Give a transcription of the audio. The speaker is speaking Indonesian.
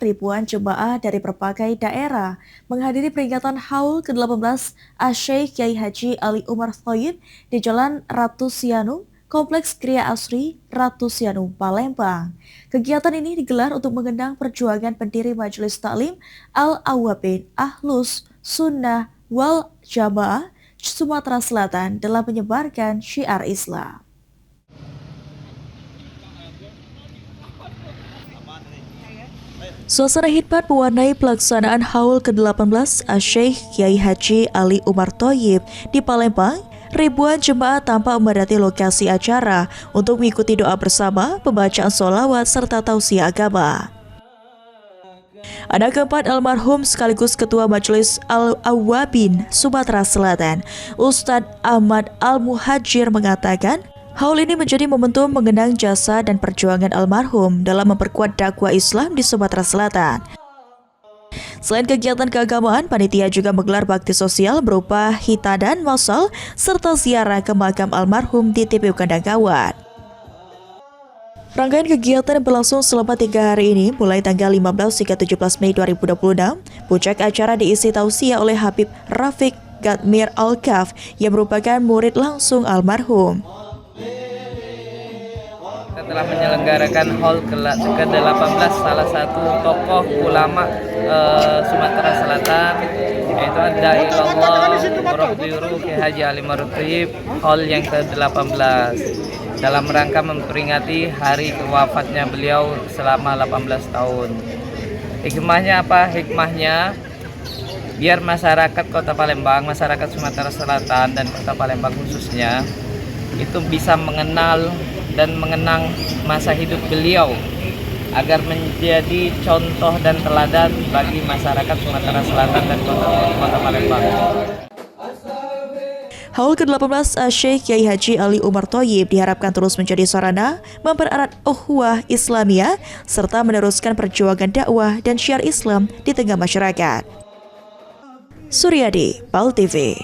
ribuan jemaah dari berbagai daerah menghadiri peringatan Haul ke-18 Asy-Syaikh Kyai Haji Ali Umar Thayyib di Jalan Ratu Sianung, Kompleks Gria Asri, Ratu Sianung, Palembang. Kegiatan ini digelar untuk mengenang perjuangan pendiri Majelis Taklim Al-Awwabin Ahlus Sunnah wal Jamaah Sumatera Selatan dalam menyebarkan syiar Islam. Suasana hikmat mewarnai pelaksanaan Haul ke-18 Asy-Syaikh Kyai Haji Ali Umar Thayyib di Palembang. Ribuan jemaah tampak memadati lokasi acara untuk mengikuti doa bersama, pembacaan sholawat, serta tausiah agama. Anak keempat almarhum sekaligus Ketua Majelis Al-Awwabin Sumatera Selatan, Ustadz Ahmad Al-Muhajir mengatakan, Haul ini menjadi momentum mengenang jasa dan perjuangan almarhum dalam memperkuat dakwah Islam di Sumatera Selatan. Selain kegiatan keagamaan, panitia juga menggelar bakti sosial berupa hitadan massal serta ziarah ke makam almarhum di TPU Kandang Gawat. Rangkaian kegiatan berlangsung selama 3 hari ini, mulai tanggal 15 hingga 17 Mei 2026. Puncak acara diisi tausiah oleh Habib Rafiq Gatmir Al-Kaf yang merupakan murid langsung almarhum. Telah menyelenggarakan Haul ke-18 salah satu tokoh ulama Sumatera Selatan, yaitu Dai Allah Murabbiru Kyai Haji Ali Umar Thayyib, Haul yang ke-18 dalam rangka memperingati hari wafatnya beliau selama 18 tahun. Hikmahnya apa? Hikmahnya biar masyarakat Kota Palembang, masyarakat Sumatera Selatan dan Kota Palembang khususnya itu bisa mengenal dan mengenang masa hidup beliau agar menjadi contoh dan teladan bagi masyarakat Sumatera Selatan dan Kota Palembang. Haul ke-18 Asy-Syaikh Kyai Haji Ali Umar Thayyib diharapkan terus menjadi sarana mempererat ukhuwah Islamiyah serta meneruskan perjuangan dakwah dan syiar Islam di tengah masyarakat. Suryadi, PAL TV.